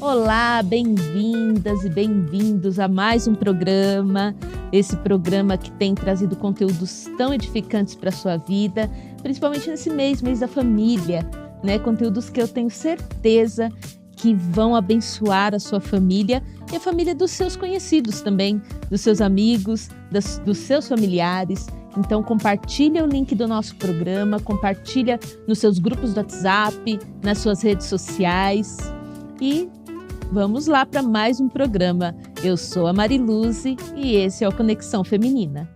Olá, bem-vindas e bem-vindos a mais um programa, esse programa que tem trazido conteúdos tão edificantes para a sua vida, principalmente nesse mês da família, né? Conteúdos que eu tenho certeza que vão abençoar a sua família e a família dos seus conhecidos também, dos seus amigos, dos seus familiares. Então compartilha o link do nosso programa, compartilha nos seus grupos do WhatsApp, nas suas redes sociais e vamos lá para mais um programa. Eu sou a Mariluze e esse é o Conexão Feminina.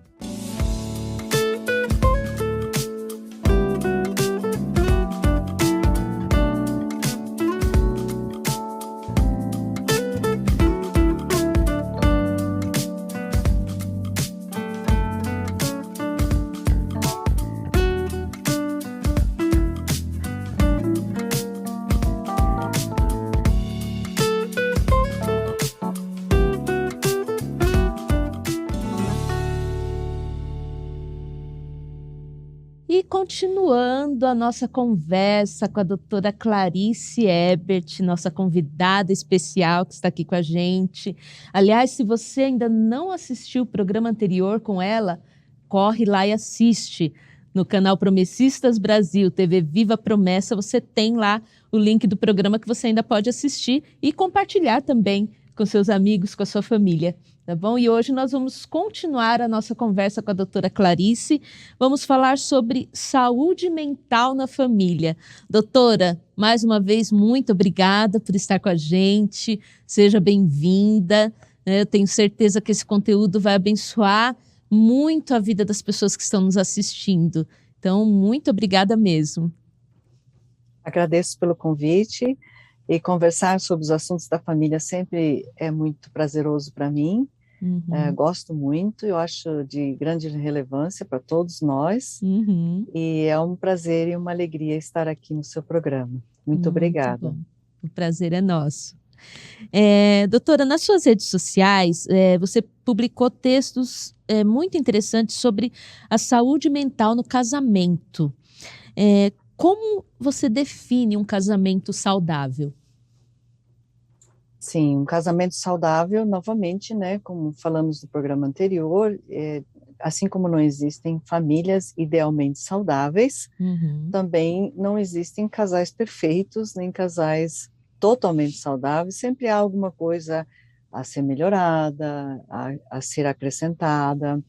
E continuando a nossa conversa com a doutora Clarice Ebert, nossa convidada especial que está aqui com a gente. Aliás, se você ainda não assistiu o programa anterior com ela, corre lá e assiste. No canal Promessistas Brasil, TV Viva Promessa, você tem lá o link do programa que você ainda pode assistir e compartilhar também com seus amigos, com a sua família. Tá bom? E hoje nós vamos continuar a nossa conversa com a doutora Clarice. Vamos falar sobre saúde mental na família. Doutora, mais uma vez, muito obrigada por estar com a gente. Seja bem-vinda. Eu tenho certeza que esse conteúdo vai abençoar muito a vida das pessoas que estão nos assistindo. Então, muito obrigada mesmo. Agradeço pelo convite e conversar sobre os assuntos da família sempre é muito prazeroso para mim. Gosto muito, eu acho de grande relevância para todos nós, e é um prazer e uma alegria estar aqui no seu programa. Muito obrigada. Bom. O prazer é nosso. Doutora, nas suas redes sociais, você publicou textos muito interessantes sobre a saúde mental no casamento. Como você define um casamento saudável? Sim, um casamento saudável, novamente, né, como falamos no programa anterior, assim como não existem famílias idealmente saudáveis, também não existem casais perfeitos, nem casais totalmente saudáveis, sempre há alguma coisa a ser melhorada, a ser acrescentada,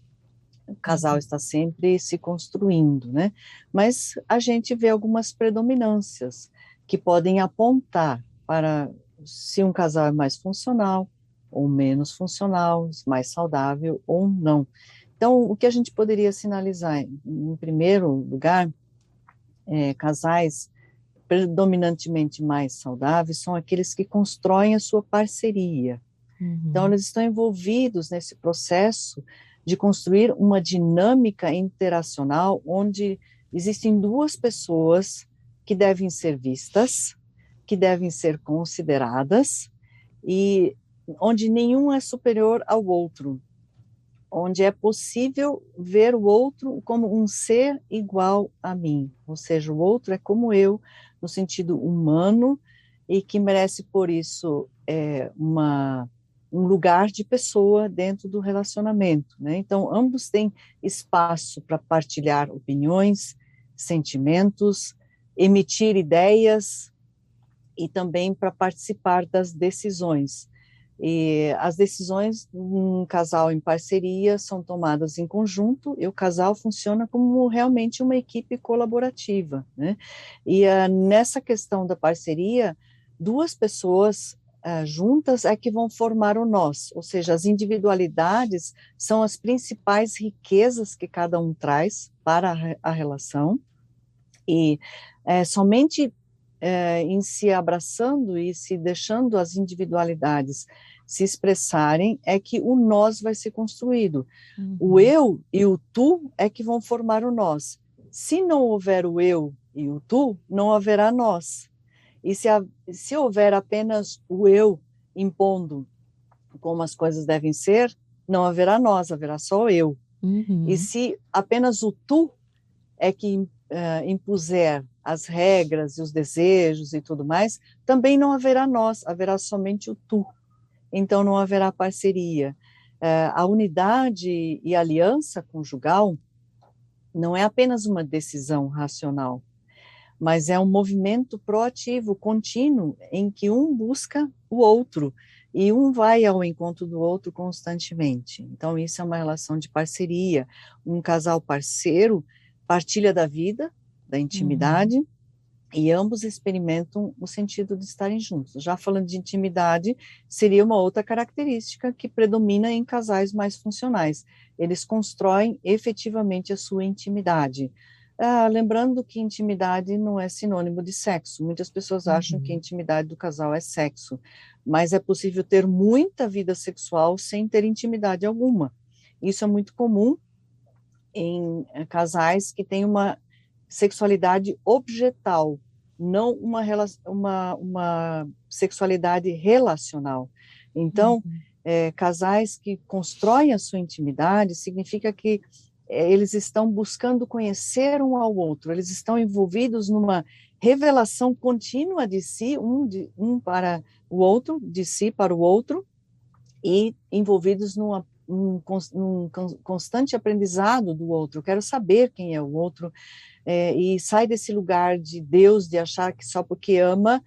o casal está sempre se construindo, né, mas a gente vê algumas predominâncias que podem apontar para se um casal é mais funcional ou menos funcional, mais saudável ou não. Então, o que a gente poderia sinalizar, em primeiro lugar, casais predominantemente mais saudáveis são aqueles que constroem a sua parceria. Então, eles estão envolvidos nesse processo de construir uma dinâmica interacional onde existem duas pessoas que devem ser vistas, que devem ser consideradas e onde nenhum é superior ao outro, onde é possível ver o outro como um ser igual a mim, ou seja, o outro é como eu, no sentido humano, e que merece, por isso, um lugar de pessoa dentro do relacionamento, né? Então, ambos têm espaço para partilhar opiniões, sentimentos, emitir ideias, e também para participar das decisões. E as decisões de um casal em parceria são tomadas em conjunto e o casal funciona como realmente uma equipe colaborativa, né? E nessa questão da parceria, duas pessoas juntas é que vão formar o nós, ou seja, as individualidades são as principais riquezas que cada um traz para a relação, e somente em se abraçando e se deixando as individualidades se expressarem, é que o nós vai ser construído. O eu e o tu é que vão formar o nós. Se não houver o eu e o tu, não haverá nós. E se houver apenas o eu impondo como as coisas devem ser, não haverá nós, haverá só eu. E se apenas o tu é que impuser as regras e os desejos e tudo mais, também não haverá nós, haverá somente o tu. Então não haverá parceria. A unidade e aliança conjugal não é apenas uma decisão racional, mas é um movimento proativo, contínuo, em que um busca o outro e um vai ao encontro do outro constantemente. Então, isso é uma relação de parceria. Um casal parceiro partilha da vida, da intimidade, e ambos experimentam o sentido de estarem juntos. Já falando de intimidade, seria uma outra característica que predomina em casais mais funcionais. Eles constroem efetivamente a sua intimidade. Lembrando que intimidade não é sinônimo de sexo. Muitas pessoas acham que a intimidade do casal é sexo, mas é possível ter muita vida sexual sem ter intimidade alguma. Isso é muito comum em casais que têm uma sexualidade objetal, não uma sexualidade relacional. Então, casais que constroem a sua intimidade, significa que eles estão buscando conhecer um ao outro, eles estão envolvidos numa revelação contínua de si, um para o outro, de si para o outro, e envolvidos num constante aprendizado do outro. Eu quero saber quem é o outro, e sai desse lugar de Deus, de achar que só porque ama,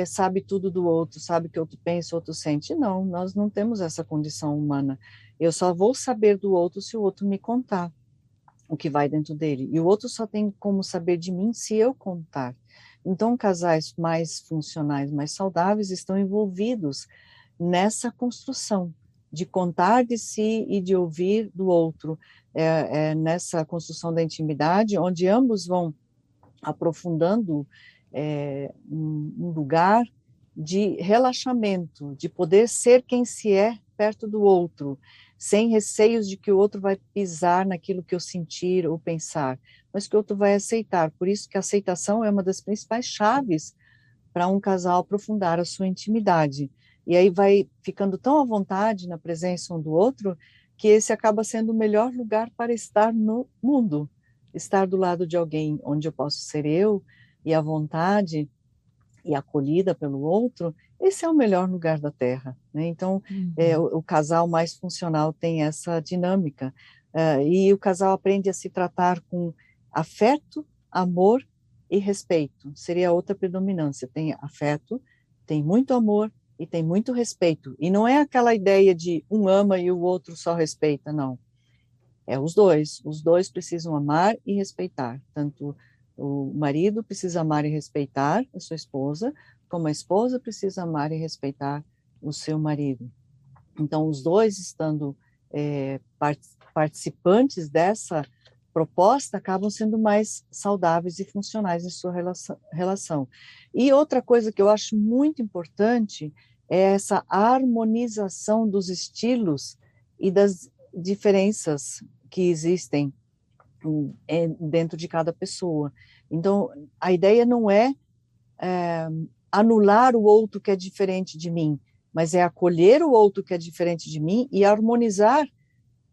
sabe tudo do outro, sabe o que o outro pensa, o outro sente. Não, nós não temos essa condição humana. Eu só vou saber do outro se o outro me contar o que vai dentro dele. E o outro só tem como saber de mim se eu contar. Então, casais mais funcionais, mais saudáveis, estão envolvidos nessa construção de contar de si e de ouvir do outro, nessa construção da intimidade, onde ambos vão aprofundando um lugar de relaxamento, de poder ser quem se é perto do outro, sem receios de que o outro vai pisar naquilo que eu sentir ou pensar, mas que o outro vai aceitar. Por isso que a aceitação é uma das principais chaves para um casal aprofundar a sua intimidade. E aí vai ficando tão à vontade na presença um do outro, que esse acaba sendo o melhor lugar para estar no mundo. Estar do lado de alguém onde eu posso ser eu, e à vontade, e acolhida pelo outro, esse é o melhor lugar da Terra, né? Então, o casal mais funcional tem essa dinâmica, e o casal aprende a se tratar com afeto, amor e respeito. Seria outra predominância. Tem afeto, tem muito amor e tem muito respeito. E não é aquela ideia de um ama e o outro só respeita, não. É os dois. Os dois precisam amar e respeitar. Tanto o marido precisa amar e respeitar a sua esposa, como a esposa precisa amar e respeitar o seu marido. Então, os dois estando participantes dessa proposta, acabam sendo mais saudáveis e funcionais em sua relação. E outra coisa que eu acho muito importante é essa harmonização dos estilos e das diferenças que existem dentro de cada pessoa. Então, a ideia não é anular o outro que é diferente de mim, mas é acolher o outro que é diferente de mim e harmonizar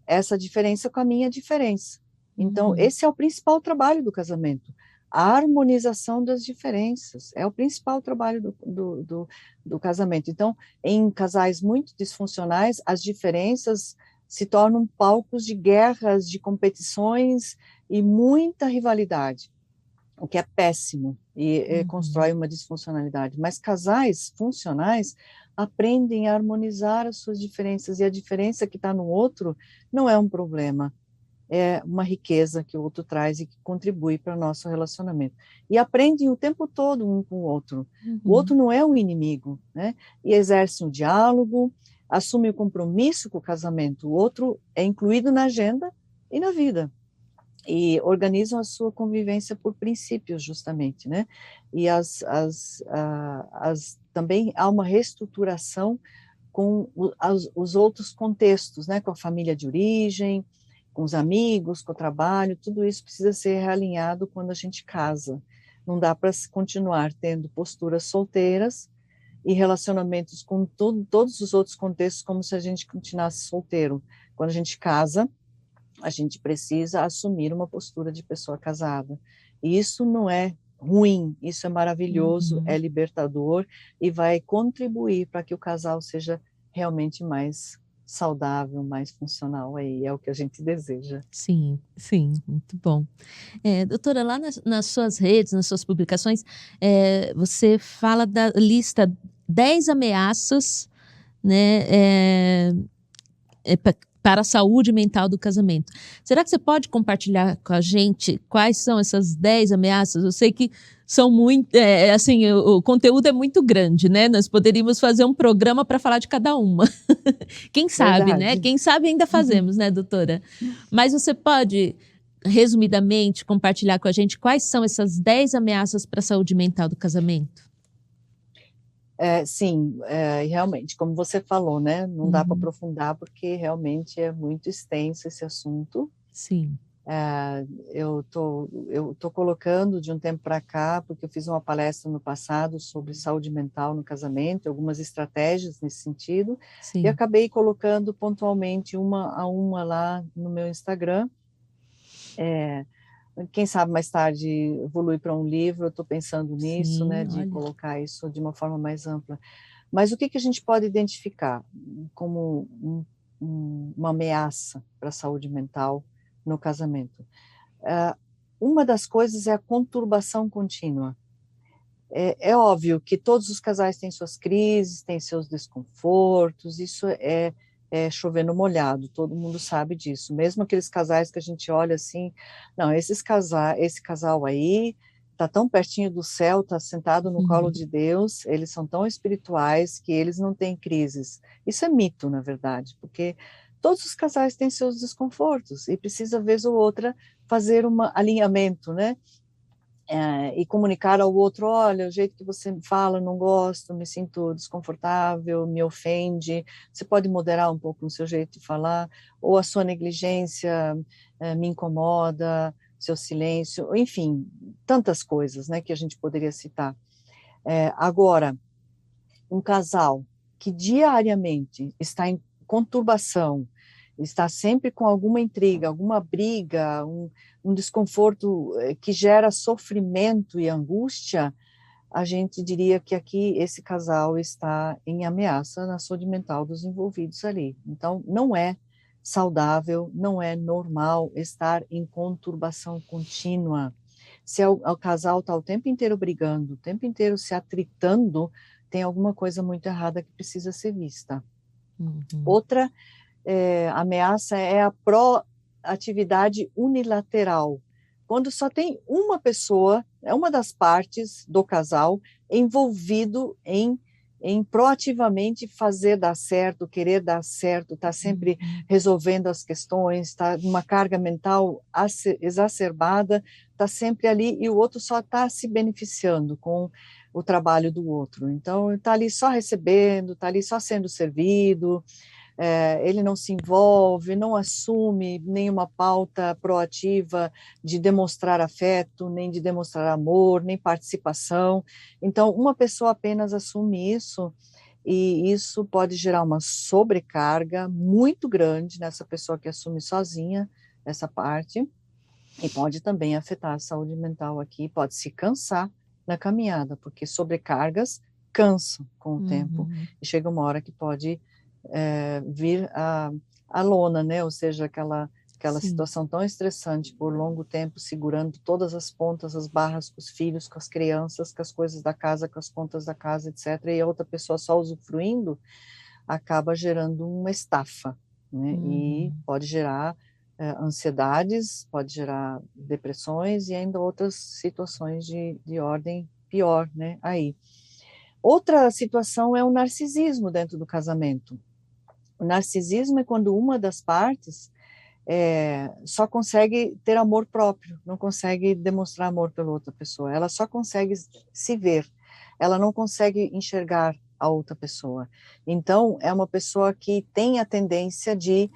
essa diferença com a minha diferença. Então, esse é o principal trabalho do casamento. A harmonização das diferenças é o principal trabalho do casamento. Então, em casais muito disfuncionais, as diferenças se tornam palcos de guerras, de competições e muita rivalidade, o que é péssimo e constrói uma disfuncionalidade. Mas casais funcionais aprendem a harmonizar as suas diferenças, e a diferença que está no outro não é um problema, é uma riqueza que o outro traz e que contribui para o nosso relacionamento. E aprendem o tempo todo um com o outro. O outro não é um inimigo, né? E exercem o diálogo, assumem o compromisso com o casamento. O outro é incluído na agenda e na vida. E organizam a sua convivência por princípios, justamente, né? E também há uma reestruturação com os outros contextos, né? Com a família de origem, com os amigos, com o trabalho, tudo isso precisa ser realinhado quando a gente casa. Não dá para continuar tendo posturas solteiras e relacionamentos com todos os outros contextos como se a gente continuasse solteiro. Quando a gente casa, a gente precisa assumir uma postura de pessoa casada. E isso não é ruim. Isso é maravilhoso, é Uhum. libertador e vai contribuir para que o casal seja realmente mais saudável, mais funcional, aí é o que a gente deseja. Sim, sim, muito bom. Doutora, lá nas suas redes, nas suas publicações, você fala da lista 10 ameaças, né, para a saúde mental do casamento. Será que você pode compartilhar com a gente quais são essas 10 ameaças? Eu sei que são muito, assim, o conteúdo é muito grande, né? Nós poderíamos fazer um programa para falar de cada uma. Quem sabe, né? Verdade. Quem sabe ainda fazemos, né, doutora? Mas você pode, resumidamente, compartilhar com a gente quais são essas 10 ameaças para a saúde mental do casamento? Sim, realmente, como você falou, né, não dá para Uhum, aprofundar, porque realmente é muito extenso esse assunto. sim, Eu tô colocando de um tempo para cá, porque eu fiz uma palestra no passado sobre saúde mental no casamento, algumas estratégias nesse sentido, e sim, acabei colocando pontualmente uma a uma lá no meu Instagram. É, quem sabe mais tarde evolui para um livro, eu estou pensando nisso, né, sim, de olha. colocar isso de uma forma mais ampla. Mas o que que a gente pode identificar como uma ameaça para a saúde mental no casamento? Ah, uma das coisas é a conturbação contínua. É óbvio que todos os casais têm suas crises, têm seus desconfortos, isso é chover no molhado, todo mundo sabe disso. Mesmo aqueles casais que a gente olha assim, não, esse casal aí está tão pertinho do céu, está sentado no colo de Deus, eles são tão espirituais que eles não têm crises. Isso é mito, na verdade, porque todos os casais têm seus desconfortos e precisa, vez ou outra, fazer um alinhamento, né? E comunicar ao outro, olha, o jeito que você fala, não gosto, me sinto desconfortável, me ofende, você pode moderar um pouco o seu jeito de falar, ou a sua negligência me incomoda, seu silêncio, enfim, tantas coisas, né, que a gente poderia citar. Agora, um casal que diariamente está em conturbação, está sempre com alguma intriga, alguma briga, um desconforto que gera sofrimento e angústia, a gente diria que aqui esse casal está em ameaça na saúde mental dos envolvidos ali. Então, não é saudável, não é normal estar em conturbação contínua. Se o casal está o tempo inteiro brigando, o tempo inteiro se atritando, tem alguma coisa muito errada que precisa ser vista. Uhum, Outra ameaça é a proatividade unilateral. Quando só tem uma pessoa, é uma das partes do casal, envolvido em proativamente fazer dar certo, querer dar certo, está sempre uhum, resolvendo as questões, está numa carga mental exacerbada, está sempre ali e o outro só está se beneficiando com o trabalho do outro. Então, está ali só recebendo, está ali só sendo servido, ele não se envolve, não assume nenhuma pauta proativa de demonstrar afeto, nem de demonstrar amor, nem participação. Então, uma pessoa apenas assume isso, e isso pode gerar uma sobrecarga muito grande nessa pessoa que assume sozinha essa parte, e pode também afetar a saúde mental aqui, pode se cansar na caminhada, porque sobrecargas cansam com o tempo, uhum, e chega uma hora que pode vir a lona, né? Ou seja, aquela sim, situação tão estressante por longo tempo, segurando todas as pontas, as barras com os filhos, com as crianças, com as coisas da casa, com as contas da casa, etc. E a outra pessoa só usufruindo, acaba gerando uma estafa, né? E uhum, pode gerar ansiedades, pode gerar depressões e ainda outras situações de ordem pior, né? Aí. Outra situação é o narcisismo dentro do casamento. O narcisismo é quando uma das partes só consegue ter amor próprio, não consegue demonstrar amor pela outra pessoa. Ela só consegue se ver, ela não consegue enxergar a outra pessoa. Então, é uma pessoa que tem a tendência de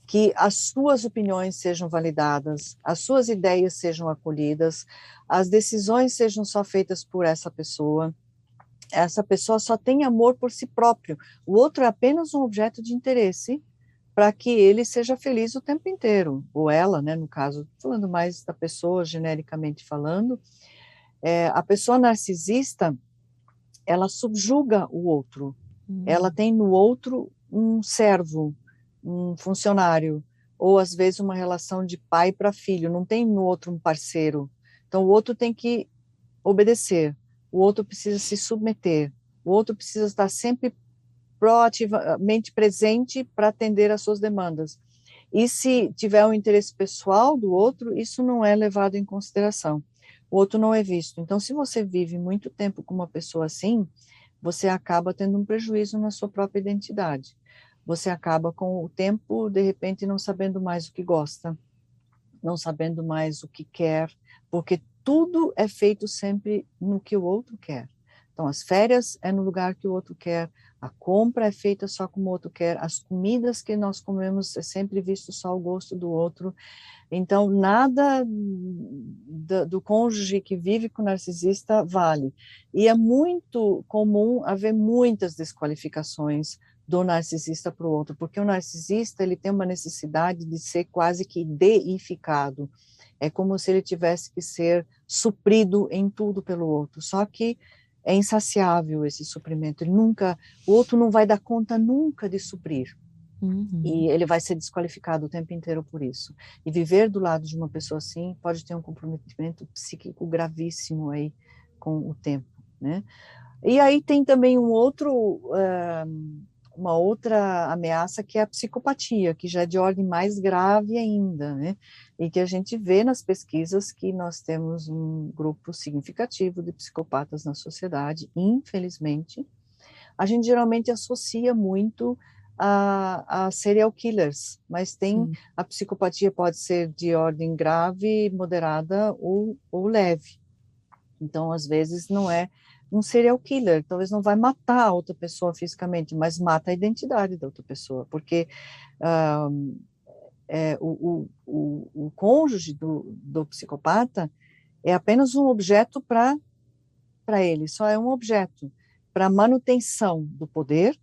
que as suas opiniões sejam validadas, as suas ideias sejam acolhidas, as decisões sejam só feitas por essa pessoa só tem amor por si próprio, o outro é apenas um objeto de interesse para que ele seja feliz o tempo inteiro, ou ela, né, no caso, falando mais da pessoa, genericamente falando, A pessoa narcisista, ela subjuga o outro. Ela tem no outro um servo, um funcionário, ou às vezes uma relação de pai para filho, não tem no outro um parceiro. Então o outro tem que obedecer, o outro precisa se submeter, o outro precisa estar sempre proativamente presente para atender às suas demandas. E se tiver um interesse pessoal do outro, isso não é levado em consideração. O outro não é visto. Então, se você vive muito tempo com uma pessoa assim, você acaba tendo um prejuízo na sua própria identidade. Você acaba com o tempo, de repente, não sabendo mais o que gosta, não sabendo mais o que quer, porque tudo é feito sempre no que o outro quer. Então, as férias é no lugar que o outro quer, a compra é feita só como o outro quer, as comidas que nós comemos é sempre visto só o gosto do outro. Então, nada do cônjuge que vive com narcisista vale. E é muito comum haver muitas desqualificações do narcisista para o outro, porque o narcisista ele tem uma necessidade de ser quase que deificado. É como se ele tivesse que ser suprido em tudo pelo outro. Só que é insaciável esse suprimento. O outro não vai dar conta nunca de suprir. E ele vai ser desqualificado o tempo inteiro por isso. E viver do lado de uma pessoa assim pode ter um comprometimento psíquico gravíssimo aí com o tempo, né? E aí tem também uma outra ameaça que é a psicopatia, que já é de ordem mais grave ainda, né? E que a gente vê nas pesquisas que nós temos um grupo significativo de psicopatas na sociedade, infelizmente. A gente geralmente associa muito a serial killers, mas a psicopatia pode ser de ordem grave, moderada ou leve. Então, às vezes, não é um serial killer, talvez não vai matar a outra pessoa fisicamente, mas mata a identidade da outra pessoa, porque o cônjuge do psicopata é apenas um objeto para ele, só é um objeto para manutenção do poder,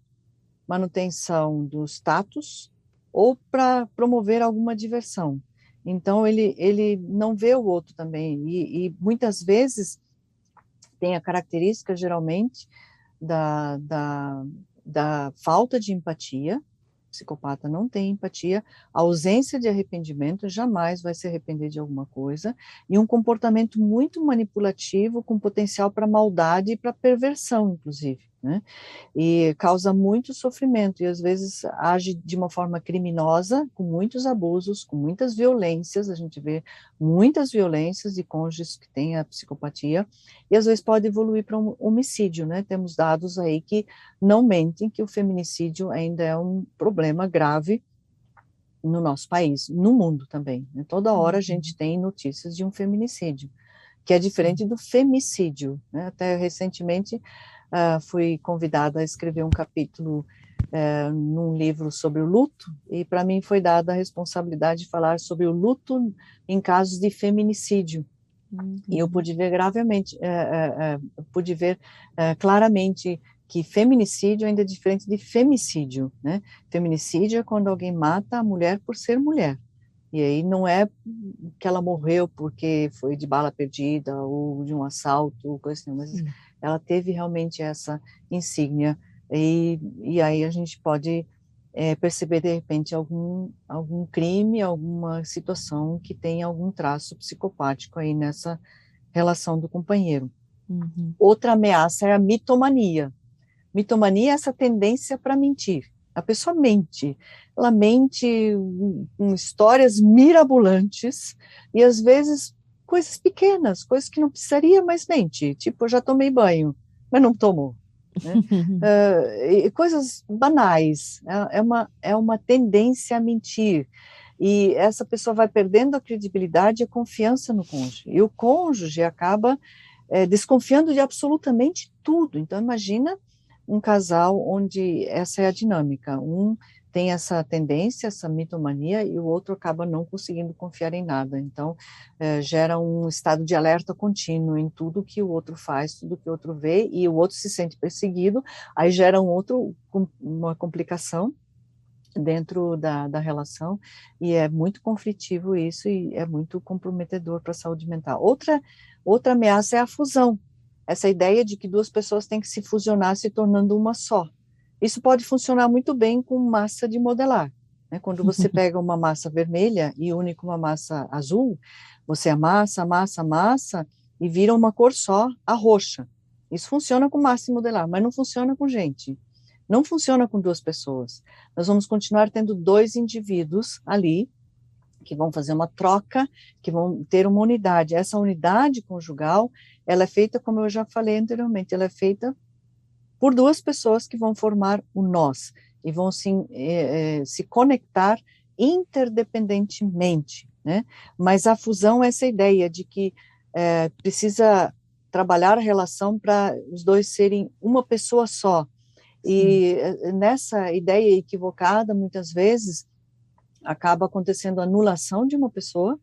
manutenção do status ou para promover alguma diversão. Então, ele não vê o outro também, e muitas vezes tem a característica, geralmente, da falta de empatia. O psicopata não tem empatia, a ausência de arrependimento, jamais vai se arrepender de alguma coisa, e um comportamento muito manipulativo, com potencial para maldade e para perversão, inclusive, né? E causa muito sofrimento, e às vezes age de uma forma criminosa, com muitos abusos, com muitas violências, a gente vê muitas violências de cônjuges que têm a psicopatia, e às vezes pode evoluir para um homicídio, né? Temos dados aí que não mentem que o feminicídio ainda é um problema grave no nosso país, no mundo também, né? Toda hora a gente tem notícias de um feminicídio, que é diferente do femicídio, né? Até recentemente fui convidada a escrever um capítulo num livro sobre o luto, e para mim foi dada a responsabilidade de falar sobre o luto em casos de feminicídio. E eu pude ver claramente que feminicídio ainda é diferente de femicídio, né? Feminicídio é quando alguém mata a mulher por ser mulher. E aí não é que ela morreu porque foi de bala perdida ou de um assalto, coisa assim, mas ela teve realmente essa insígnia. E aí a gente pode perceber, de repente, algum crime, alguma situação que tem algum traço psicopático aí nessa relação do companheiro. Outra ameaça é a mitomania. Mitomania é essa tendência para mentir. A pessoa mente, ela mente com histórias mirabolantes e às vezes coisas pequenas, coisas que não precisaria, mas mente. Tipo, eu já tomei banho, mas não tomou. Né? E coisas banais. É uma tendência a mentir. E essa pessoa vai perdendo a credibilidade e a confiança no cônjuge. E o cônjuge acaba desconfiando de absolutamente tudo. Então, imagina um casal onde essa é a dinâmica. Um tem essa tendência, essa mitomania, e o outro acaba não conseguindo confiar em nada. Então, gera um estado de alerta contínuo em tudo que o outro faz, tudo que o outro vê, e o outro se sente perseguido, aí gera uma complicação, dentro da relação, e é muito conflitivo isso, e é muito comprometedor para a saúde mental. Outra ameaça é a fusão, essa ideia de que duas pessoas têm que se fusionar se tornando uma só. Isso pode funcionar muito bem com massa de modelar, né? Quando você pega uma massa vermelha e une com uma massa azul, você amassa, amassa, amassa, e vira uma cor só, a roxa. Isso funciona com massa de modelar, mas não funciona com gente. Não funciona com duas pessoas. Nós vamos continuar tendo dois indivíduos ali, que vão fazer uma troca, que vão ter uma unidade. Essa unidade conjugal, ela é feita, como eu já falei anteriormente, ela é feita por duas pessoas que vão formar o nós, e vão se conectar interdependentemente, né? Mas a fusão é essa ideia de que precisa trabalhar a relação para os dois serem uma pessoa só. E nessa ideia equivocada, muitas vezes, acaba acontecendo a anulação de uma pessoa,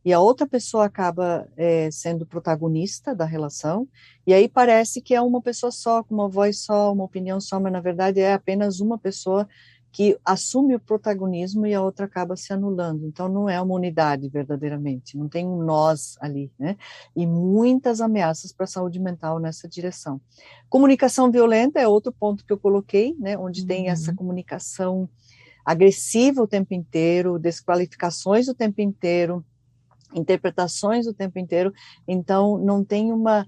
e a outra pessoa acaba sendo protagonista da relação, e aí parece que é uma pessoa só, com uma voz só, uma opinião só, mas na verdade é apenas uma pessoa que assume o protagonismo e a outra acaba se anulando. Então não é uma unidade verdadeiramente, não tem um nós ali, né? E muitas ameaças para a saúde mental nessa direção. Comunicação violenta é outro ponto que eu coloquei, né? Onde tem essa comunicação agressiva o tempo inteiro, desqualificações o tempo inteiro, interpretações o tempo inteiro, então não tem uma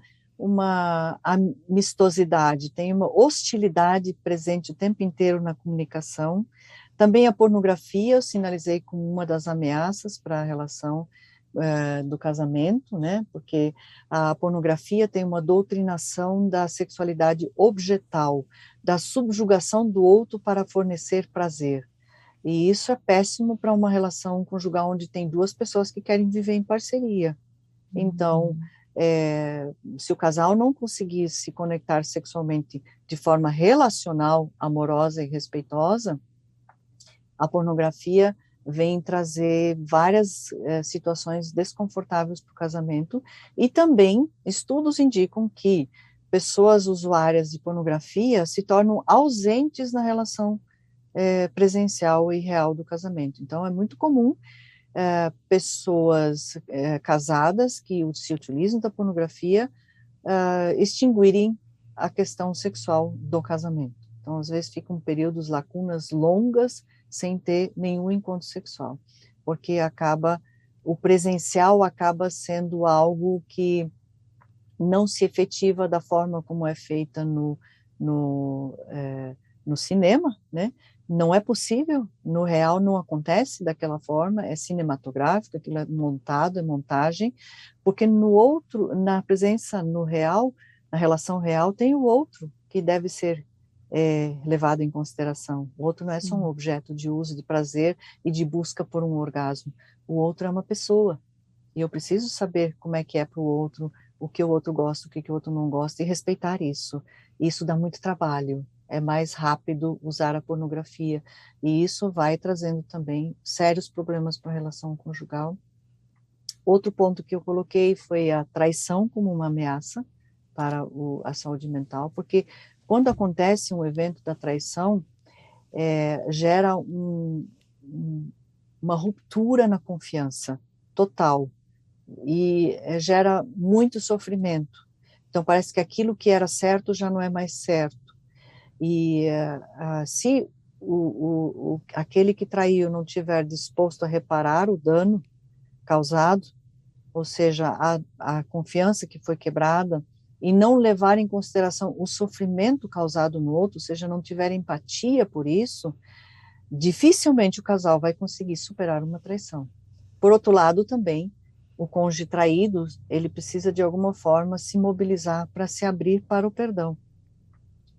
amistosidade, tem uma hostilidade presente o tempo inteiro na comunicação. Também a pornografia, eu sinalizei como uma das ameaças para a relação do casamento, né, porque a pornografia tem uma doutrinação da sexualidade objetal, da subjugação do outro para fornecer prazer. E isso é péssimo para uma relação conjugal onde tem duas pessoas que querem viver em parceria. Então, se o casal não conseguir se conectar sexualmente de forma relacional, amorosa e respeitosa, a pornografia vem trazer várias situações desconfortáveis para o casamento, e também estudos indicam que pessoas usuárias de pornografia se tornam ausentes na relação presencial e real do casamento. Então, é muito comum pessoas casadas que se utilizam da pornografia extinguirem a questão sexual do casamento. Então, às vezes, ficam períodos, lacunas longas, sem ter nenhum encontro sexual, porque o presencial acaba sendo algo que não se efetiva da forma como é feita no cinema, né? Não é possível, no real não acontece daquela forma, é cinematográfico, aquilo é montado, é montagem, porque na presença no real, na relação real, tem o outro que deve ser levado em consideração. O outro não é só um objeto de uso, de prazer e de busca por um orgasmo. O outro é uma pessoa, e eu preciso saber como é que é para o outro, o que o outro gosta, o que o outro não gosta, e respeitar isso. Isso dá muito trabalho, é mais rápido usar a pornografia, e isso vai trazendo também sérios problemas para a relação conjugal. Outro ponto que eu coloquei foi a traição como uma ameaça para a saúde mental, porque quando acontece um evento da traição, gera uma ruptura na confiança total, e gera muito sofrimento. Então, parece que aquilo que era certo já não é mais certo. E se aquele que traiu não estiver disposto a reparar o dano causado, ou seja, a confiança que foi quebrada, e não levar em consideração o sofrimento causado no outro, ou seja, não tiver empatia por isso, dificilmente o casal vai conseguir superar uma traição. Por outro lado, também, o cônjuge traído, ele precisa de alguma forma se mobilizar para se abrir para o perdão,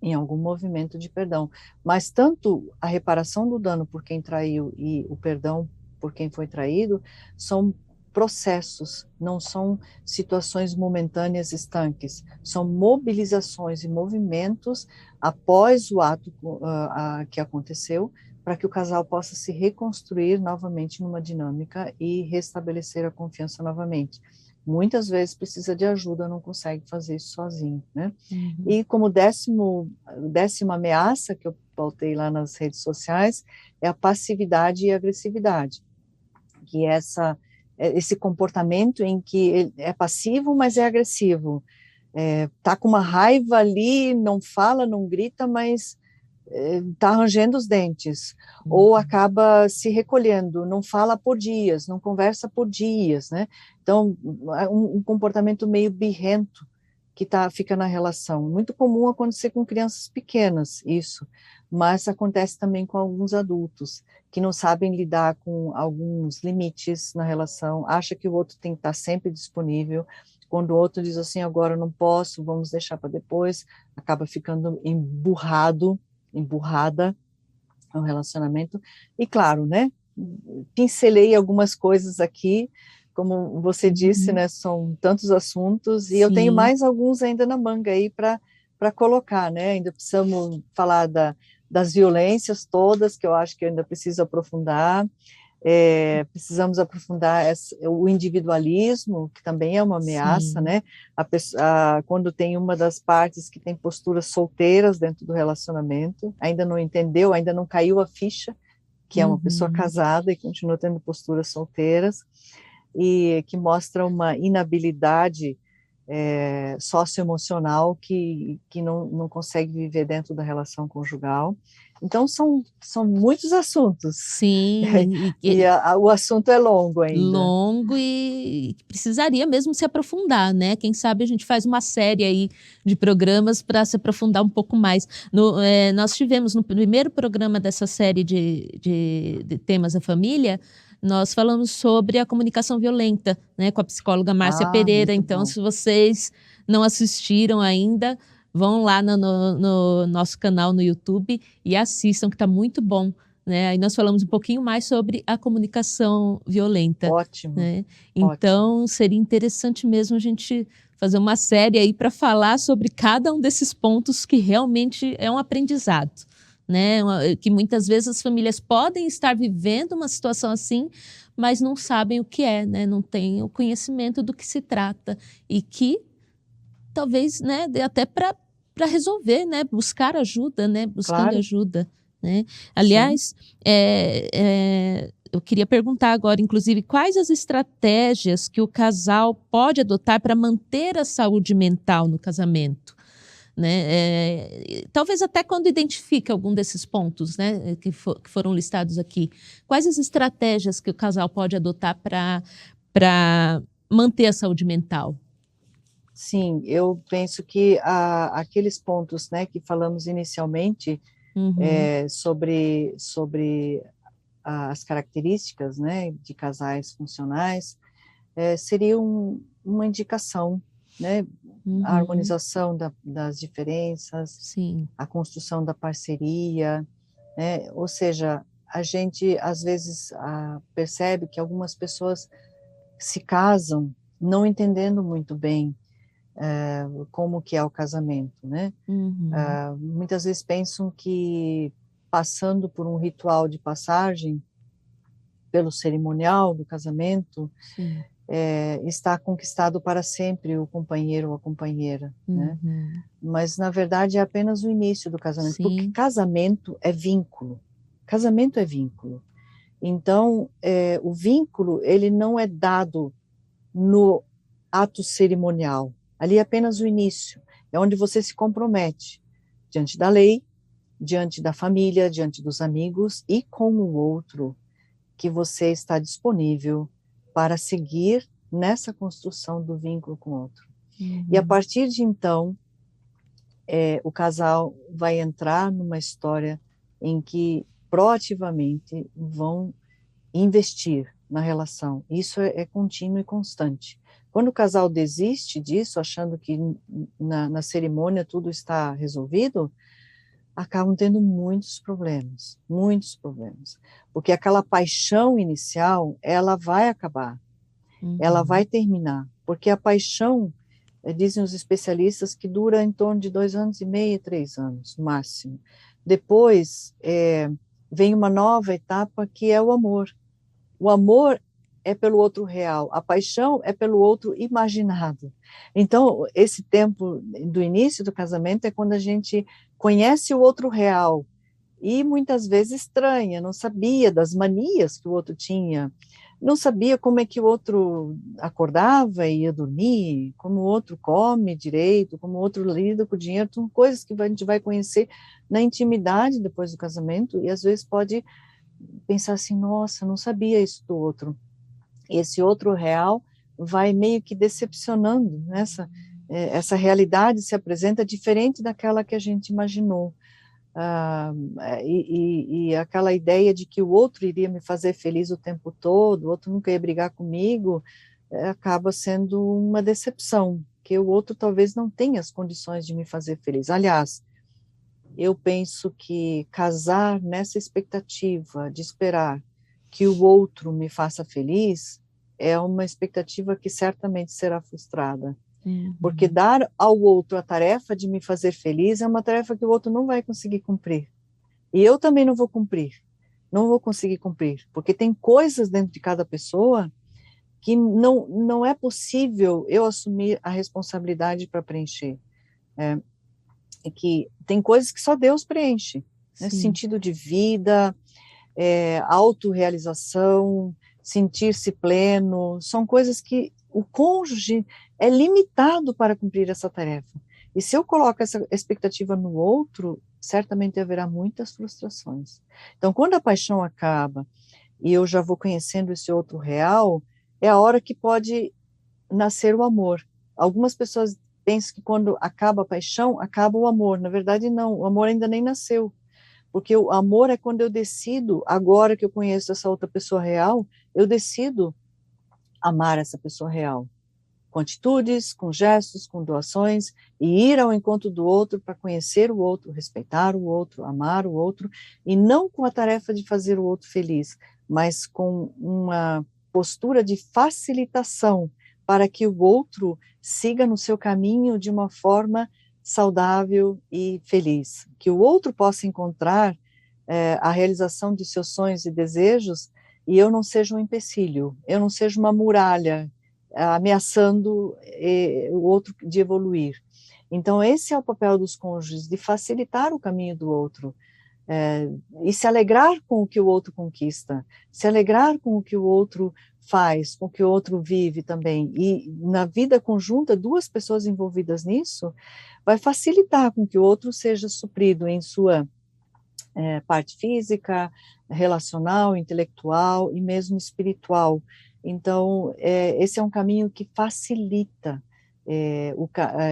em algum movimento de perdão. Mas tanto a reparação do dano por quem traiu e o perdão por quem foi traído são processos, não são situações momentâneas estanques, são mobilizações e movimentos após o ato que aconteceu, para que o casal possa se reconstruir novamente numa dinâmica e restabelecer a confiança novamente. Muitas vezes precisa de ajuda, não consegue fazer isso sozinho, né? E como décima ameaça que eu pautei lá nas redes sociais, é a passividade e a agressividade, que é esse comportamento em que ele é passivo, mas é agressivo. Tá com uma raiva ali, não fala, não grita, mas está rangendo os dentes, ou acaba se recolhendo, não fala por dias, não conversa por dias, né? Então, um comportamento meio birrento que fica na relação. Muito comum acontecer com crianças pequenas, isso, mas acontece também com alguns adultos, que não sabem lidar com alguns limites na relação, acha que o outro tem que estar sempre disponível, quando o outro diz assim, agora não posso, vamos deixar para depois, acaba ficando emburrada no relacionamento. E claro, né, pincelei algumas coisas aqui, como você disse, né, são tantos assuntos, e eu tenho mais alguns ainda na manga aí para colocar, né, ainda precisamos falar das violências todas, que eu acho que eu ainda preciso aprofundar, precisamos aprofundar o individualismo, que também é uma ameaça, né? Quando tem uma das partes que tem posturas solteiras dentro do relacionamento, ainda não entendeu, ainda não caiu a ficha, que é uma pessoa casada e continua tendo posturas solteiras, e que mostra uma inabilidade socioemocional que não consegue viver dentro da relação conjugal. Então, são muitos assuntos. Sim. O assunto é longo ainda. Longo e precisaria mesmo se aprofundar, né? Quem sabe a gente faz uma série aí de programas para se aprofundar um pouco mais. Nós tivemos no primeiro programa dessa série de temas da família, nós falamos sobre a comunicação violenta, né? Com a psicóloga Márcia Pereira. Então, se vocês não assistiram ainda, vão lá no nosso canal no YouTube e assistam, que está muito bom. Né? Aí nós falamos um pouquinho mais sobre a comunicação violenta. Ótimo. Né? Então, seria interessante mesmo a gente fazer uma série aí para falar sobre cada um desses pontos que realmente é um aprendizado. Né? Que muitas vezes as famílias podem estar vivendo uma situação assim, mas não sabem o que é, né? Não têm o conhecimento do que se trata e que talvez, né, dê até para resolver, né? Buscar ajuda, né? Buscando ajuda. Né? Aliás, eu queria perguntar agora, inclusive, quais as estratégias que o casal pode adotar para manter a saúde mental no casamento? Né? Talvez até quando identifica algum desses pontos, né, que foram listados aqui. Quais as estratégias que o casal pode adotar para manter a saúde mental? Sim, eu penso que aqueles pontos, né, que falamos inicialmente, sobre as características, né, de casais funcionais, seria uma indicação, né, a harmonização das diferenças, Sim. a construção da parceria, né, ou seja, a gente às vezes percebe que algumas pessoas se casam não entendendo muito bem como que é o casamento, né? Muitas vezes pensam que passando por um ritual de passagem, pelo cerimonial do casamento, está conquistado para sempre o companheiro ou a companheira, né? Mas, na verdade, é apenas o início do casamento, porque casamento é vínculo. Casamento é vínculo. Então, o vínculo, ele não é dado no ato cerimonial. Ali é apenas o início. É onde você se compromete diante da lei, diante da família, diante dos amigos e com o outro, que você está disponível para seguir nessa construção do vínculo com o outro. E a partir de então, o casal vai entrar numa história em que proativamente vão investir na relação. Isso é contínuo e constante. Quando o casal desiste disso, achando que na cerimônia tudo está resolvido, acabam tendo muitos problemas, porque aquela paixão inicial, ela vai acabar, ela vai terminar, porque a paixão, dizem os especialistas, que dura em torno de 2 anos e meio, 3 anos, no máximo. Depois, vem uma nova etapa, que é o amor. O amor é pelo outro real, a paixão é pelo outro imaginado. Então, esse tempo do início do casamento é quando a gente conhece o outro real e muitas vezes estranha, não sabia das manias que o outro tinha, não sabia como é que o outro acordava e ia dormir, como o outro come direito, como o outro lida com o dinheiro, são coisas que a gente vai conhecer na intimidade depois do casamento, e às vezes pode pensar assim, nossa, não sabia isso do outro. Esse outro real vai meio que decepcionando, essa realidade se apresenta diferente daquela que a gente imaginou. Ah, e aquela ideia de que o outro iria me fazer feliz o tempo todo, o outro nunca ia brigar comigo, acaba sendo uma decepção, que o outro talvez não tenha as condições de me fazer feliz. Aliás, eu penso que casar nessa expectativa de esperar que o outro me faça feliz é uma expectativa que certamente será frustrada. Porque Uhum. dar ao outro a tarefa de me fazer feliz é uma tarefa que o outro não vai conseguir cumprir. E eu também não vou cumprir. Não vou conseguir cumprir. Porque tem coisas dentro de cada pessoa que não é possível eu assumir a responsabilidade para preencher. Que tem coisas que só Deus preenche. Né? Sim. Sentido de vida, autorrealização, sentir-se pleno, são coisas que o cônjuge é limitado para cumprir essa tarefa. E se eu coloco essa expectativa no outro, certamente haverá muitas frustrações. Então, quando a paixão acaba e eu já vou conhecendo esse outro real, é a hora que pode nascer o amor. Algumas pessoas pensam que quando acaba a paixão, acaba o amor. Na verdade, não, o amor ainda nem nasceu. Porque o amor é quando eu decido, agora que eu conheço essa outra pessoa real, eu decido amar essa pessoa real, com atitudes, com gestos, com doações, e ir ao encontro do outro para conhecer o outro, respeitar o outro, amar o outro, e não com a tarefa de fazer o outro feliz, mas com uma postura de facilitação para que o outro siga no seu caminho de uma forma saudável e feliz, que o outro possa encontrar a realização de seus sonhos e desejos, e eu não seja um empecilho, eu não seja uma muralha ameaçando o outro de evoluir. Então, esse é o papel dos cônjuges, de facilitar o caminho do outro, e se alegrar com o que o outro conquista, se alegrar com o que o outro faz, com o que o outro vive também. E na vida conjunta, duas pessoas envolvidas nisso, vai facilitar com que o outro seja suprido em sua parte física, relacional, intelectual e mesmo espiritual. Então, esse é um caminho que facilita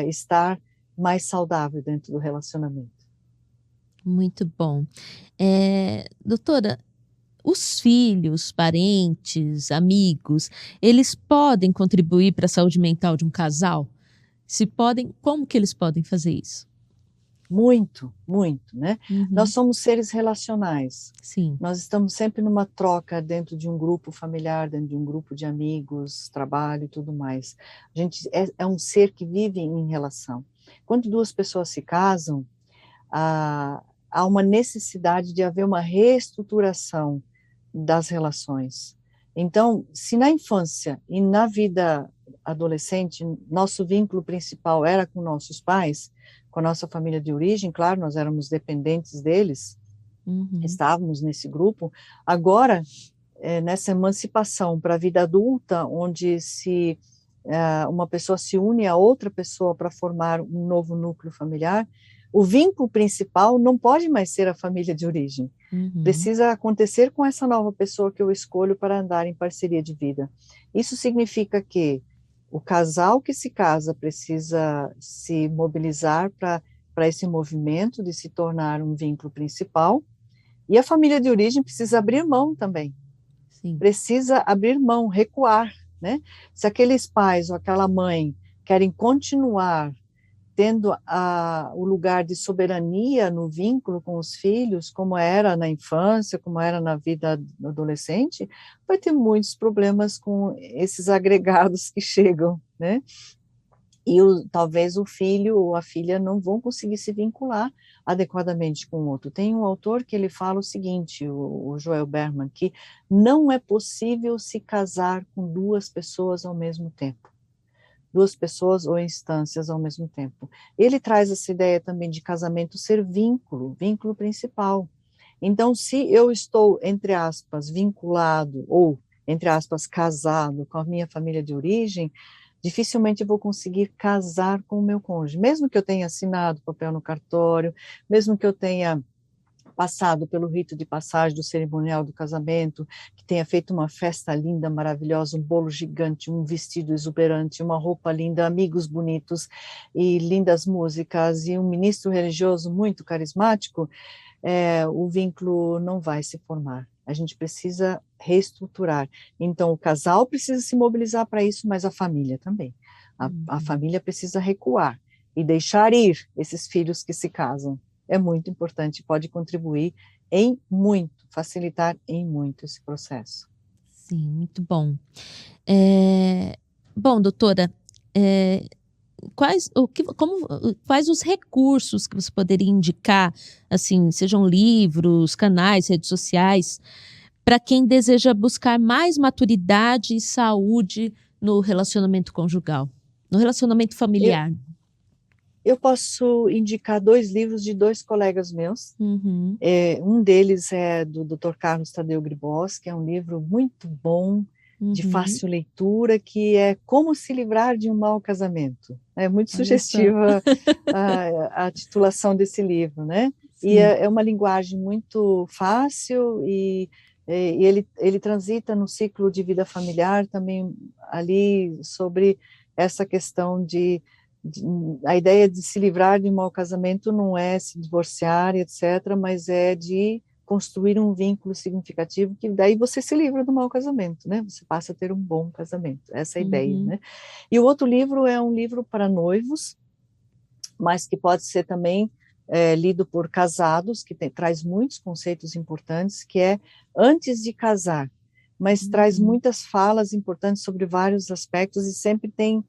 estar mais saudável dentro do relacionamento. Muito bom. Doutora, os filhos, parentes, amigos, eles podem contribuir para a saúde mental de um casal? Se podem, como que eles podem fazer isso? Muito, muito, né? Nós Uhum. somos seres relacionais. Sim. Nós estamos sempre numa troca dentro de um grupo familiar, dentro de um grupo de amigos, trabalho e tudo mais. A gente é um ser que vive em relação. Quando duas pessoas se casam, há uma necessidade de haver uma reestruturação das relações. Então, se na infância e na vida adolescente, nosso vínculo principal era com nossos pais, com a nossa família de origem, claro, nós éramos dependentes deles, Uhum. estávamos nesse grupo. Agora, nessa emancipação para a vida adulta, onde uma pessoa se une a outra pessoa para formar um novo núcleo familiar, o vínculo principal não pode mais ser a família de origem. Uhum. Precisa acontecer com essa nova pessoa que eu escolho para andar em parceria de vida. Isso significa que o casal que se casa precisa se mobilizar para esse movimento de se tornar um vínculo principal, e a família de origem precisa abrir mão também, Sim. precisa abrir mão, recuar, né? Se aqueles pais ou aquela mãe querem continuar tendo o lugar de soberania no vínculo com os filhos, como era na infância, como era na vida adolescente, vai ter muitos problemas com esses agregados que chegam, né? E talvez o filho ou a filha não vão conseguir se vincular adequadamente com o outro. Tem um autor que ele fala o seguinte, o Joel Berman, que não é possível se casar com duas pessoas ao mesmo tempo. Duas pessoas ou instâncias ao mesmo tempo. Ele traz essa ideia também de casamento ser vínculo, vínculo principal. Então, se eu estou, entre aspas, vinculado ou, entre aspas, casado com a minha família de origem, dificilmente eu vou conseguir casar com o meu cônjuge, mesmo que eu tenha assinado papel no cartório, mesmo que eu tenha passado pelo rito de passagem do cerimonial do casamento, que tenha feito uma festa linda, maravilhosa, um bolo gigante, um vestido exuberante, uma roupa linda, amigos bonitos e lindas músicas e um ministro religioso muito carismático, o vínculo não vai se formar. A gente precisa reestruturar. Então, o casal precisa se mobilizar para isso, mas a família também. A família precisa recuar e deixar ir esses filhos que se casam. É muito importante, pode contribuir em muito, facilitar em muito esse processo. Sim, muito bom. Bom, doutora, eh, quais os recursos que você poderia indicar, assim, sejam livros, canais, redes sociais, para quem deseja buscar mais maturidade e saúde no relacionamento conjugal, no relacionamento Eu, familiar? eu posso indicar 2 livros de 2 colegas meus. Uhum, Um deles é do Dr. Carlos Tadeu Gribos, que é um livro muito bom, de uhum. fácil leitura, que é Como se livrar de um mau casamento. É muito Olha só. sugestiva a titulação desse livro, né? E Sim. é uma linguagem muito fácil e ele transita no ciclo de vida familiar também ali sobre essa questão de a ideia de se livrar de um mau casamento não é se divorciar, etc., mas é de construir um vínculo significativo, que daí você se livra do mau casamento, né? Você passa a ter um bom casamento, essa é a ideia, Uhum, né? E o outro livro é um livro para noivos, mas que pode ser também lido por casados, que traz muitos conceitos importantes, que é Antes de Casar, mas traz uhum. muitas falas importantes sobre vários aspectos e sempre tem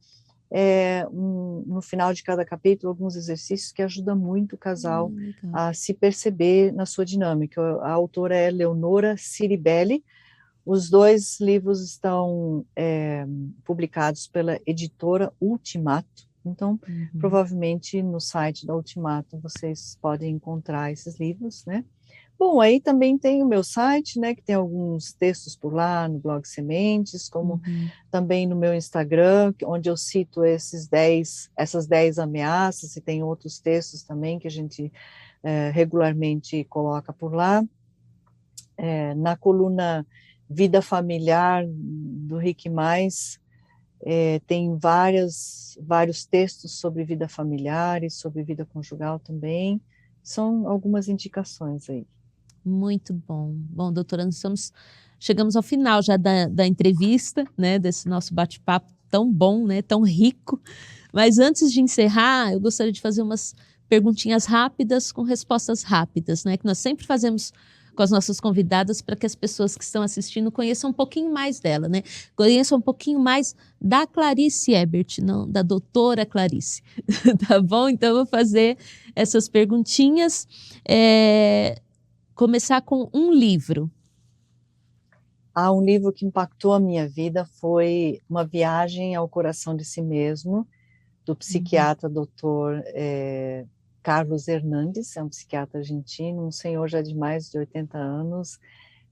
no final de cada capítulo, alguns exercícios que ajudam muito o casal Legal. a se perceber na sua dinâmica. A autora é Leonora Ciribelli. Os 2 livros estão publicados pela editora Ultimato. Então, Uhum. provavelmente no site da Ultimato vocês podem encontrar esses livros, né? Bom, aí também tem o meu site, né, que tem alguns textos por lá no blog Sementes, como Uhum. também no meu Instagram, onde eu cito essas 10 ameaças, e tem outros textos também que a gente regularmente coloca por lá. Na coluna Vida Familiar do Rick Mais, tem vários textos sobre vida familiar e sobre vida conjugal também. São algumas indicações aí. Muito bom. Bom, doutora, chegamos ao final já da entrevista, né, desse nosso bate-papo tão bom, né, tão rico. Mas antes de encerrar, eu gostaria de fazer umas perguntinhas rápidas com respostas rápidas, né, que nós sempre fazemos com as nossas convidadas para que as pessoas que estão assistindo conheçam um pouquinho mais dela, né? Conheçam um pouquinho mais da Clarice Ebert, não da doutora Clarice, tá bom? Então eu vou fazer essas perguntinhas. Começar com um livro. Um livro que impactou a minha vida foi Uma Viagem ao Coração de Si Mesmo, do Uhum. psiquiatra doutor Carlos Hernandes, é um psiquiatra argentino, um senhor já de mais de 80 anos,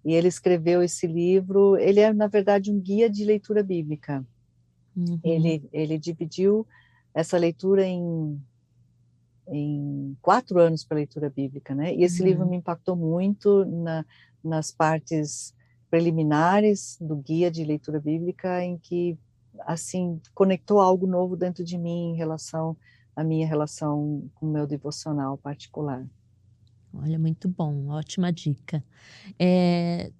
e ele escreveu esse livro. Ele é, na verdade, um guia de leitura bíblica. Uhum. Ele dividiu essa leitura em 4 anos para leitura bíblica, né? E esse livro Uhum. me impactou muito nas partes preliminares do guia de leitura bíblica, em que, assim, conectou algo novo dentro de mim em relação à minha relação com o meu devocional particular. Olha, muito bom, ótima dica.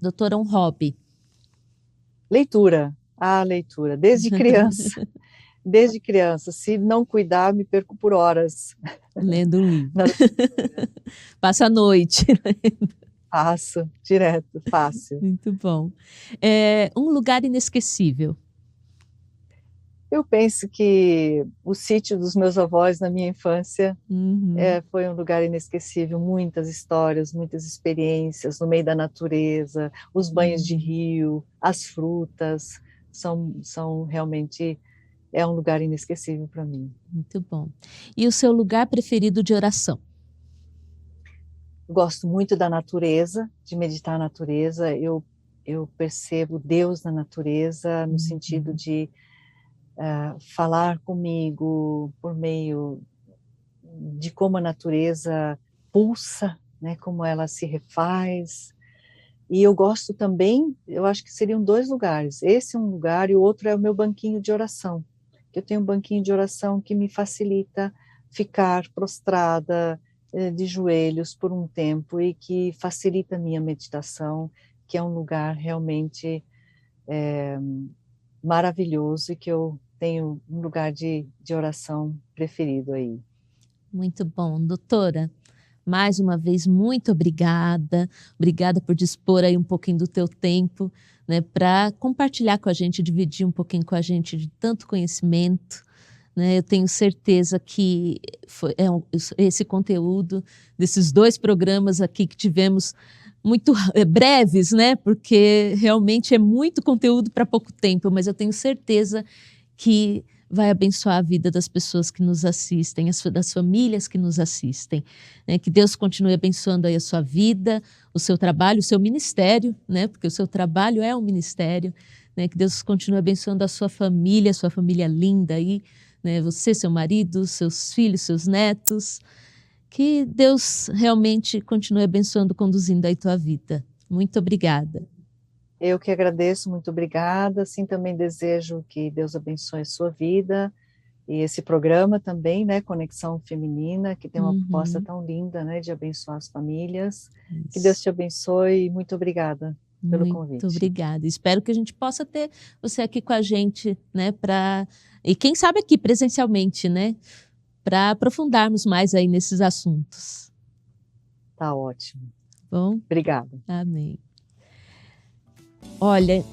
Doutora, um hobby. Leitura, leitura, desde criança, desde criança. Se não cuidar, me perco por horas Lendo um livro. na leitura. Passa a noite. Faço, direto, fácil. Muito bom. Um lugar inesquecível. Eu penso que o sítio dos meus avós na minha infância Uhum. foi um lugar inesquecível, muitas histórias, muitas experiências no meio da natureza, os banhos de Uhum. rio, as frutas, são realmente, é um lugar inesquecível para mim. Muito bom. E o seu lugar preferido de oração? gosto muito da natureza, de meditar a natureza. Eu percebo Deus na natureza, no sentido de falar comigo por meio de como a natureza pulsa, né, como ela se refaz. E eu gosto também, eu acho que seriam 2 lugares. Esse é um lugar e o outro é o meu banquinho de oração. Eu tenho um banquinho de oração que me facilita ficar prostrada, de joelhos por um tempo e que facilita a minha meditação, que é um lugar realmente maravilhoso e que eu tenho um lugar de oração preferido aí. Muito bom, doutora. Mais uma vez, muito obrigada. Obrigada por dispor aí um pouquinho do teu tempo, né, para compartilhar com a gente, dividir um pouquinho com a gente de tanto conhecimento. Né? Eu tenho certeza que esse conteúdo desses 2 programas aqui que tivemos muito breves, né? Porque realmente é muito conteúdo para pouco tempo, mas eu tenho certeza que vai abençoar a vida das pessoas que nos assistem, das famílias que nos assistem. Né? Que Deus continue abençoando aí a sua vida, o seu trabalho, o seu ministério, né? Porque o seu trabalho é um ministério. Né? Que Deus continue abençoando a sua família linda aí, né? Você, seu marido, seus filhos, seus netos. Que Deus realmente continue abençoando, conduzindo aí tua vida. Muito obrigada. Eu que agradeço, muito obrigada. Assim também desejo que Deus abençoe a sua vida e esse programa também, né, Conexão Feminina, que tem uma proposta tão linda, né, de abençoar as famílias. Isso. Que Deus te abençoe e muito obrigada pelo convite. Muito obrigada. Espero que a gente possa ter você aqui com a gente, né, e quem sabe aqui presencialmente, né, para aprofundarmos mais aí nesses assuntos. Tá ótimo. Bom? Obrigada. Amém. Olha,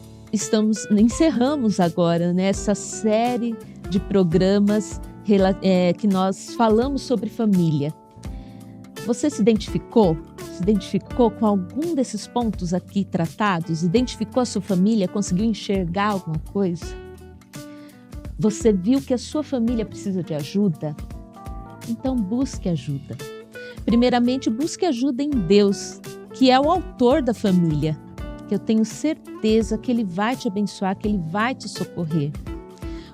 encerramos agora nessa série de programas que nós falamos sobre família. Você se identificou? Se identificou com algum desses pontos aqui tratados? Identificou a sua família? Conseguiu enxergar alguma coisa? Você viu que a sua família precisa de ajuda? Então busque ajuda. Primeiramente, busque ajuda em Deus, que é o autor da família, que eu tenho certeza que Ele vai te abençoar, que Ele vai te socorrer.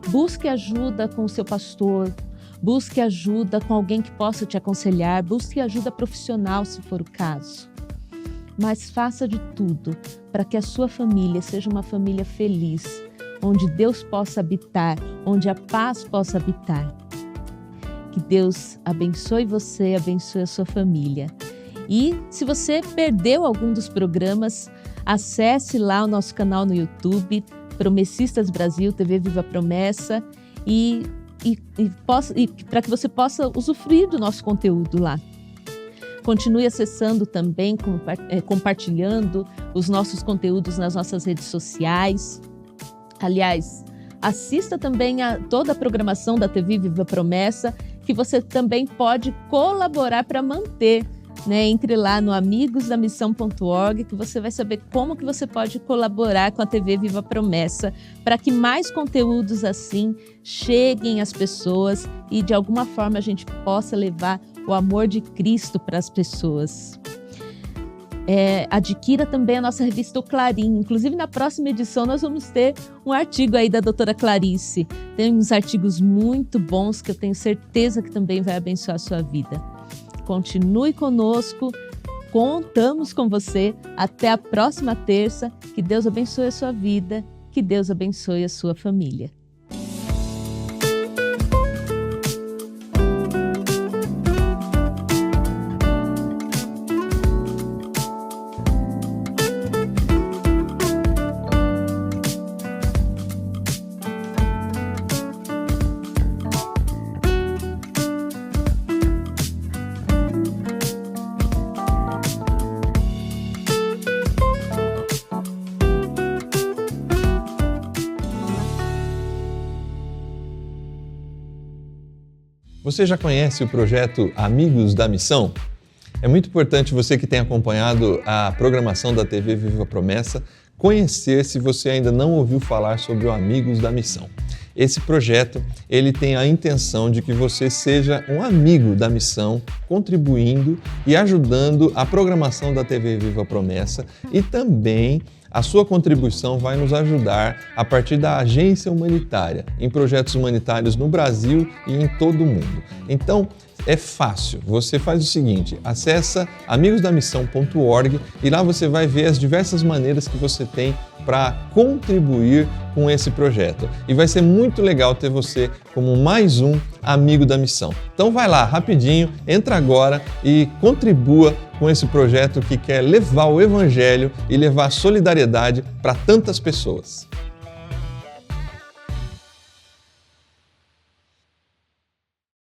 Busque ajuda com o seu pastor, busque ajuda com alguém que possa te aconselhar, busque ajuda profissional se for o caso. Mas faça de tudo para que a sua família seja uma família feliz, onde Deus possa habitar, onde a paz possa habitar. Que Deus abençoe você, abençoe a sua família. E se você perdeu algum dos programas, acesse lá o nosso canal no YouTube, Promessistas Brasil, TV Viva Promessa, e para que você possa usufruir do nosso conteúdo lá. Continue acessando também, compartilhando os nossos conteúdos nas nossas redes sociais. Aliás, assista também a toda a programação da TV Viva Promessa, que você também pode colaborar para manter. Né, entre lá no amigosdamissão.org que você vai saber como que você pode colaborar com a TV Viva Promessa para que mais conteúdos assim cheguem às pessoas e de alguma forma a gente possa levar o amor de Cristo para as pessoas. Adquira também a nossa revista O Clarim. Inclusive na próxima edição nós vamos ter um artigo aí da doutora Clarice. Tem uns artigos muito bons que eu tenho certeza que também vai abençoar a sua vida. Continue conosco, contamos com você. Até a próxima terça. Que Deus abençoe a sua vida, que Deus abençoe a sua família. Você já conhece o projeto Amigos da Missão? É muito importante você que tem acompanhado a programação da TV Viva Promessa conhecer se você ainda não ouviu falar sobre o Amigos da Missão. esse projeto ele tem a intenção de que você seja um amigo da missão, contribuindo e ajudando a programação da TV Viva Promessa, e também a sua contribuição vai nos ajudar a partir da agência humanitária, em projetos humanitários no Brasil e em todo o mundo. Então, é fácil, você faz o seguinte, acessa amigosdamissão.org e lá você vai ver as diversas maneiras que você tem para contribuir com esse projeto. E vai ser muito legal ter você como mais um amigo da missão. Então vai lá, rapidinho, entra agora e contribua com esse projeto que quer levar o Evangelho e levar a solidariedade para tantas pessoas.